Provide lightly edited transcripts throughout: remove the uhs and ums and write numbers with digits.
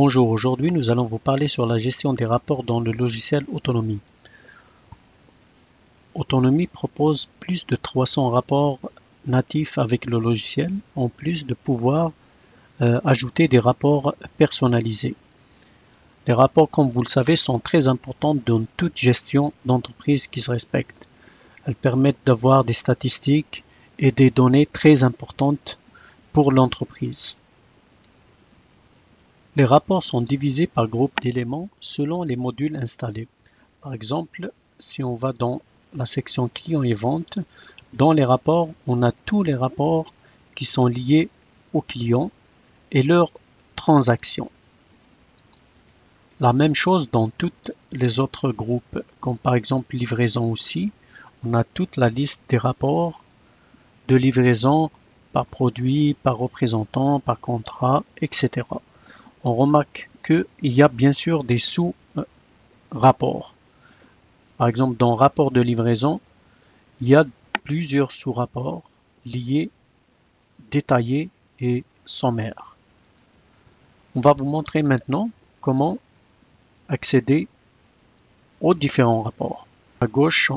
Bonjour, aujourd'hui nous allons vous parler sur la gestion des rapports dans le logiciel Autonomy. Autonomy propose plus de 300 rapports natifs avec le logiciel, en plus de pouvoir ajouter des rapports personnalisés. Les rapports, comme vous le savez, sont très importants dans toute gestion d'entreprise qui se respecte. Elles permettent d'avoir des statistiques et des données très importantes pour l'entreprise. Les rapports sont divisés par groupe d'éléments selon les modules installés. Par exemple, si on va dans la section clients et ventes, dans les rapports, on a tous les rapports qui sont liés aux clients et leurs transactions. La même chose dans tous les autres groupes, comme par exemple livraison aussi. On a toute la liste des rapports de livraison par produit, par représentant, par contrat, etc. On remarque qu'il y a bien sûr des sous-rapports. Par exemple, dans rapport de livraison, il y a plusieurs sous-rapports liés, détaillés et sommaires. On va vous montrer maintenant comment accéder aux différents rapports. À gauche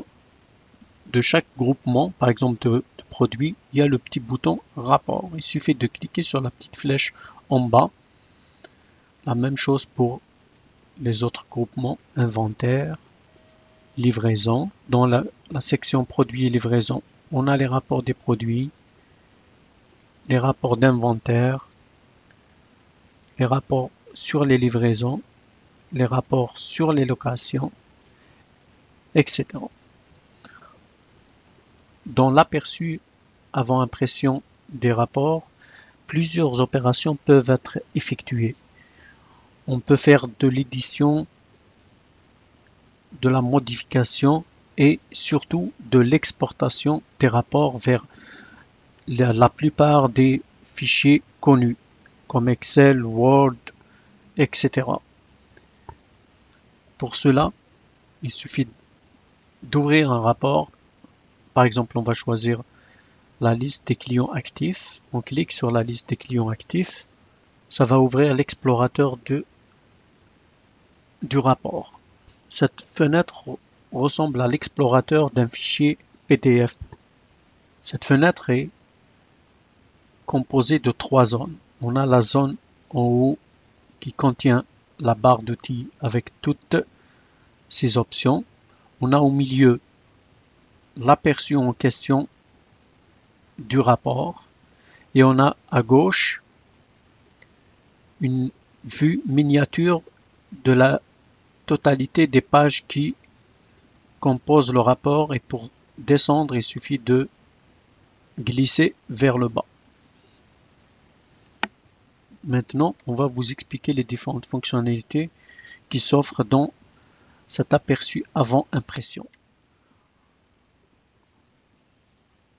de chaque groupement, par exemple de produits, il y a le petit bouton rapport. Il suffit de cliquer sur la petite flèche en bas. La même chose pour les autres groupements, inventaire, livraison. Dans la section produits et livraison, on a les rapports des produits, les rapports d'inventaire, les rapports sur les livraisons, les rapports sur les locations, etc. Dans l'aperçu avant impression des rapports, plusieurs opérations peuvent être effectuées. On peut faire de l'édition, de la modification et surtout de l'exportation des rapports vers la plupart des fichiers connus comme Excel, Word, etc. Pour cela, il suffit d'ouvrir un rapport. Par exemple, on va choisir la liste des clients actifs. On clique sur la liste des clients actifs. Ça va ouvrir l'explorateur du rapport. Cette fenêtre ressemble à l'explorateur d'un fichier PDF. Cette fenêtre est composée de 3 zones. On a la zone en haut qui contient la barre d'outils avec toutes ces options. On a au milieu l'aperçu en question du rapport et on a à gauche une vue miniature de la totalité des pages qui composent le rapport et pour descendre, il suffit de glisser vers le bas. Maintenant, on va vous expliquer les différentes fonctionnalités qui s'offrent dans cet aperçu avant impression.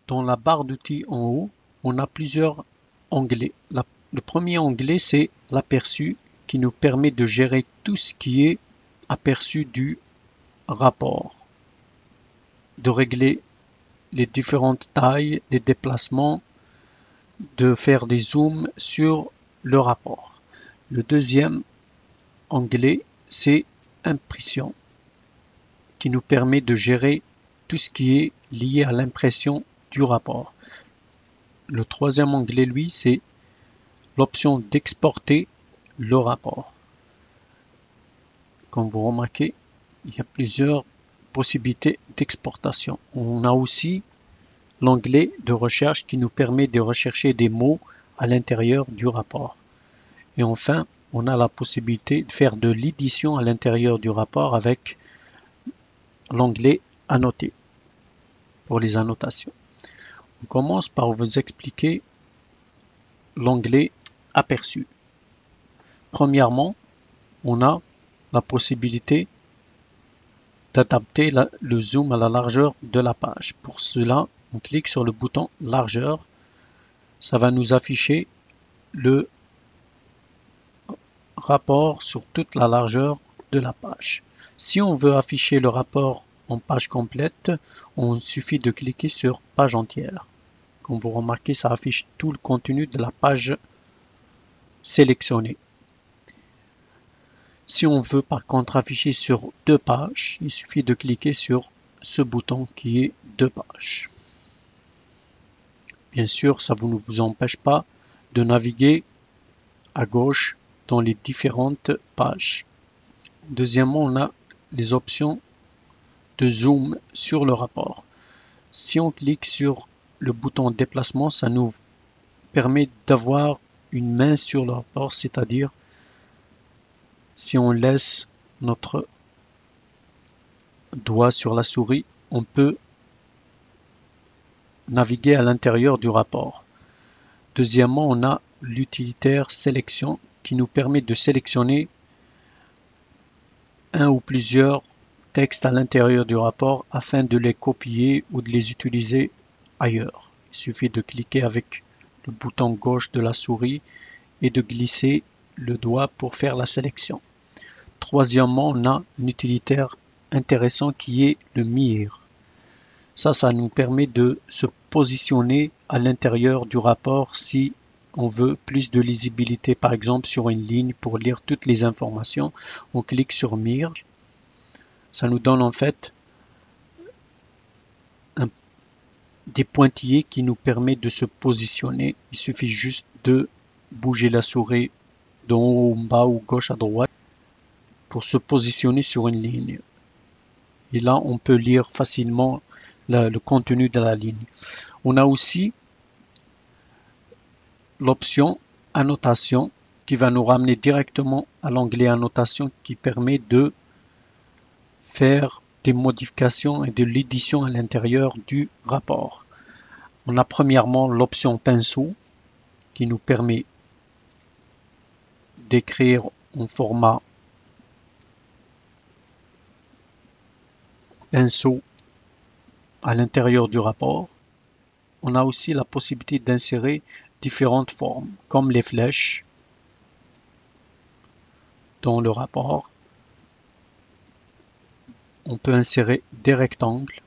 Dans la barre d'outils en haut, on a plusieurs onglets. Le premier onglet, c'est l'aperçu qui nous permet de gérer tout ce qui est aperçu du rapport, de régler les différentes tailles, les déplacements, de faire des zooms sur le rapport. Le deuxième onglet, c'est impression, qui nous permet de gérer tout ce qui est lié à l'impression du rapport. Le troisième onglet, lui, c'est l'option d'exporter le rapport. Comme vous remarquez, il y a plusieurs possibilités d'exportation. On a aussi l'onglet de recherche qui nous permet de rechercher des mots à l'intérieur du rapport. Et enfin, on a la possibilité de faire de l'édition à l'intérieur du rapport avec l'onglet Annoter pour les annotations. On commence par vous expliquer l'onglet Aperçu. Premièrement, on a la possibilité d'adapter le zoom à la largeur de la page. Pour cela, on clique sur le bouton largeur. Ça va nous afficher le rapport sur toute la largeur de la page. Si on veut afficher le rapport en page complète, on suffit de cliquer sur page entière. Comme vous remarquez, ça affiche tout le contenu de la page sélectionnée. Si on veut par contre afficher sur 2 pages, il suffit de cliquer sur ce bouton qui est 2 pages. Bien sûr, ça ne vous empêche pas de naviguer à gauche dans les différentes pages. Deuxièmement, on a les options de zoom sur le rapport. Si on clique sur le bouton déplacement, ça nous permet d'avoir une main sur le rapport, c'est-à-dire si on laisse notre doigt sur la souris, on peut naviguer à l'intérieur du rapport. Deuxièmement, on a l'utilitaire sélection qui nous permet de sélectionner un ou plusieurs textes à l'intérieur du rapport afin de les copier ou de les utiliser ailleurs. Il suffit de cliquer avec le bouton gauche de la souris et de glisser le doigt pour faire la sélection. Troisièmement, on a un utilitaire intéressant qui est le Mir. Ça nous permet de se positionner à l'intérieur du rapport si on veut plus de lisibilité, par exemple sur une ligne pour lire toutes les informations. On clique sur Mir. Ça nous donne en fait des pointillés qui nous permettent de se positionner. Il suffit juste de bouger la souris d'en haut en bas ou gauche à droite pour se positionner sur une ligne. Et là, on peut lire facilement le contenu de la ligne. On a aussi l'option annotation qui va nous ramener directement à l'onglet annotation qui permet de faire des modifications et de l'édition à l'intérieur du rapport. On a premièrement l'option pinceau qui nous permet d'écrire en format pinceau à l'intérieur du rapport. On a aussi la possibilité d'insérer différentes formes comme les flèches dans le rapport. On peut insérer des rectangles.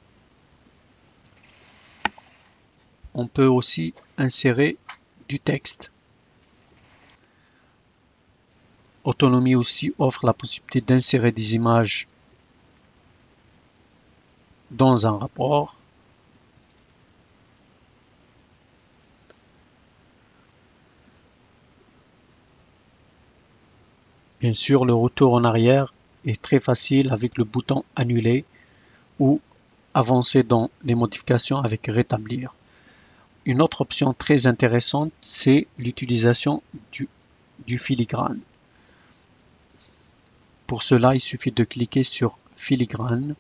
On peut aussi insérer du texte. Autonomie aussi offre la possibilité d'insérer des images dans un rapport. Bien sûr, le retour en arrière est très facile avec le bouton annuler ou avancer dans les modifications avec rétablir. Une autre option très intéressante, c'est l'utilisation du filigrane. Pour cela, il suffit de cliquer sur filigrane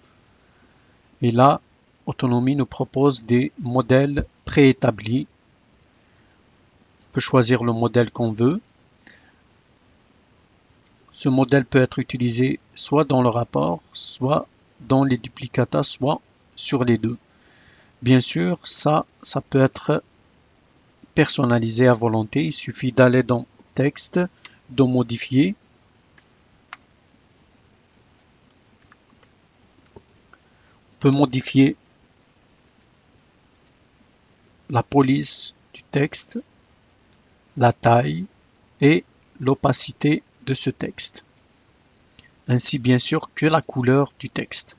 et là, Autonomie nous propose des modèles préétablis. On peut choisir le modèle qu'on veut. Ce modèle peut être utilisé soit dans le rapport, soit dans les duplicata, soit sur les deux. Bien sûr, ça peut être personnalisé à volonté. Il suffit d'aller dans Texte, de modifier. On peut modifier la police du texte, la taille et l'opacité de ce texte, ainsi bien sûr que la couleur du texte.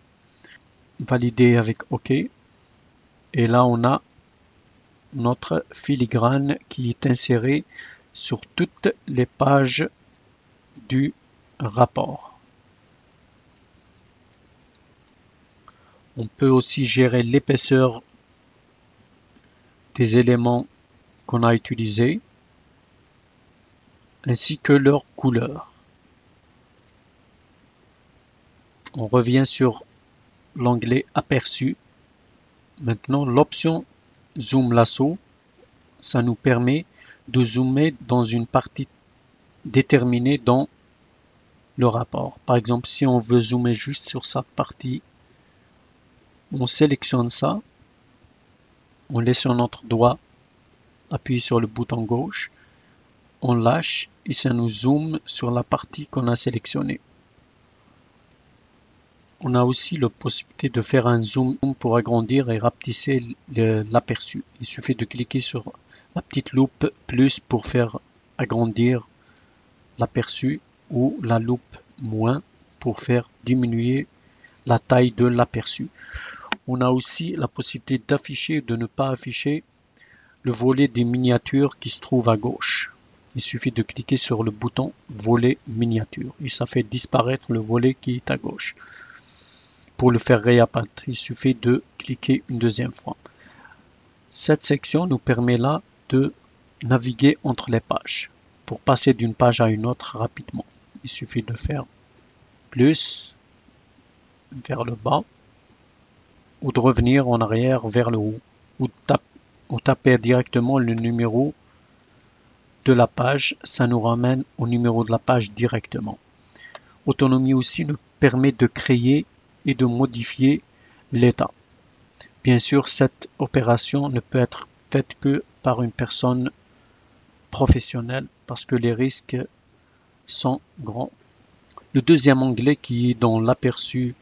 Valider avec OK. Et là, on a notre filigrane qui est inséré sur toutes les pages du rapport. On peut aussi gérer l'épaisseur des éléments qu'on a utilisés ainsi que leur couleur. On revient sur l'onglet aperçu. Maintenant, l'option zoom lasso, ça nous permet de zoomer dans une partie déterminée dans le rapport. Par exemple, si on veut zoomer juste sur sa partie, on sélectionne ça, on laisse notre doigt appuyé sur le bouton gauche, on lâche et ça nous zoome sur la partie qu'on a sélectionnée. On a aussi la possibilité de faire un zoom pour agrandir et rapetisser l'aperçu. Il suffit de cliquer sur la petite loupe plus pour faire agrandir l'aperçu ou la loupe moins pour faire diminuer la taille de l'aperçu. On a aussi la possibilité d'afficher ou de ne pas afficher le volet des miniatures qui se trouve à gauche. Il suffit de cliquer sur le bouton volet miniature et ça fait disparaître le volet qui est à gauche. Pour le faire réapparaître, il suffit de cliquer une deuxième fois. Cette section nous permet là de naviguer entre les pages pour passer d'une page à une autre rapidement. Il suffit de faire plus vers le bas ou de revenir en arrière vers le haut ou taper directement le numéro de la page, ça nous ramène au numéro de la page directement. Autonomie aussi nous permet de créer et de modifier l'état. Bien sûr, cette opération ne peut être faite que par une personne professionnelle parce que les risques sont grands. Le deuxième onglet qui est dans l'aperçu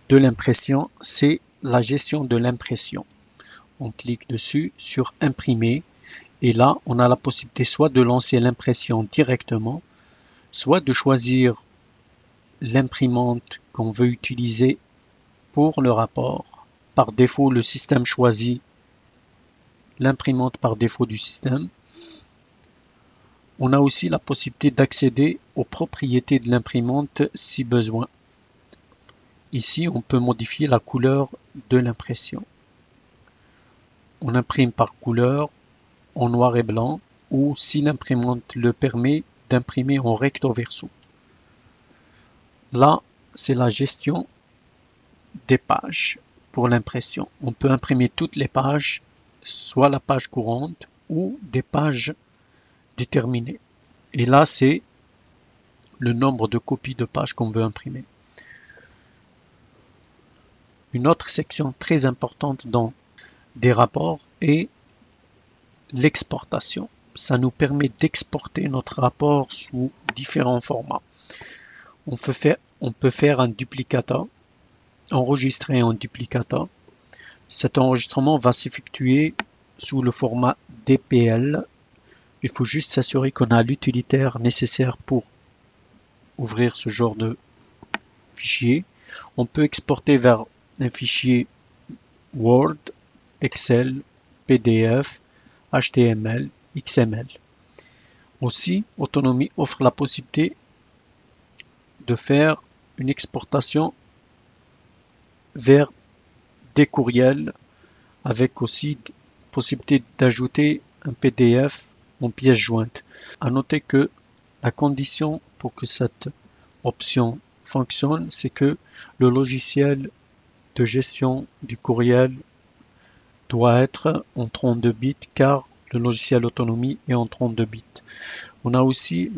de l'impression, c'est la gestion de l'impression. On clique dessus sur imprimer et là on a la possibilité soit de lancer l'impression directement, soit de choisir l'imprimante qu'on veut utiliser pour le rapport. Par défaut, le système choisit l'imprimante par défaut du système. On a aussi la possibilité d'accéder aux propriétés de l'imprimante si besoin. Ici, on peut modifier la couleur de l'impression. On imprime par couleur, en noir et blanc, ou si l'imprimante le permet, d'imprimer en recto verso. Là, c'est la gestion des pages pour l'impression. On peut imprimer toutes les pages, soit la page courante ou des pages déterminées. Et là, c'est le nombre de copies de pages qu'on veut imprimer. Une autre section très importante dans des rapports est l'exportation. Ça nous permet d'exporter notre rapport sous différents formats. On peut faire un duplicata, enregistrer un duplicata. Cet enregistrement va s'effectuer sous le format DPL. Il faut juste s'assurer qu'on a l'utilitaire nécessaire pour ouvrir ce genre de fichier. On peut exporter vers un fichier Word, Excel, PDF, HTML, XML. Aussi, Autonomie offre la possibilité de faire une exportation vers des courriels avec aussi possibilité d'ajouter un PDF en pièce jointe. À noter que la condition pour que cette option fonctionne, c'est que le logiciel de gestion du courriel doit être en 32 bits car le logiciel Autonomie est en 32 bits. On a aussi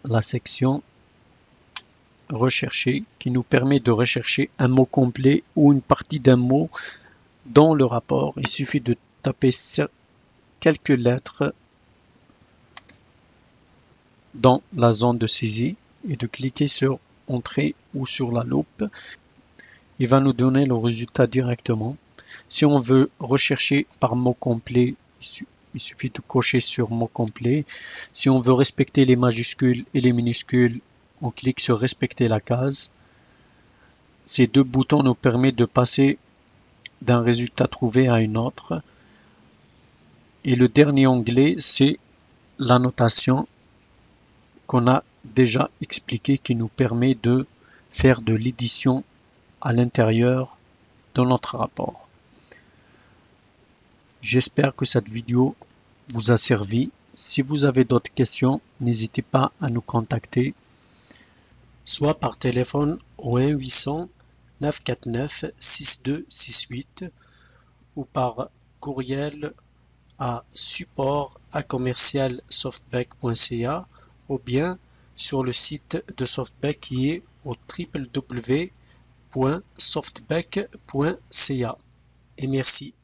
la section rechercher qui nous permet de rechercher un mot complet ou une partie d'un mot dans le rapport. Il suffit de taper quelques lettres dans la zone de saisie et de cliquer sur Entrée ou sur la loupe. Il va nous donner le résultat directement. Si on veut rechercher par mot complet, il suffit de cocher sur mot complet. Si on veut respecter les majuscules et les minuscules, on clique sur respecter la case. Ces deux boutons nous permettent de passer d'un résultat trouvé à un autre. Et le dernier onglet, c'est l'annotation qu'on a déjà expliqué qui nous permet de faire de l'édition à l'intérieur de notre rapport. J'espère que cette vidéo vous a servi. Si vous avez d'autres questions, n'hésitez pas à nous contacter, soit par téléphone au 1-800 949 6268 ou par courriel à support@commercialsoftbank.ca ou bien sur le site de Softbank qui est au www.softbank.ca. Et merci.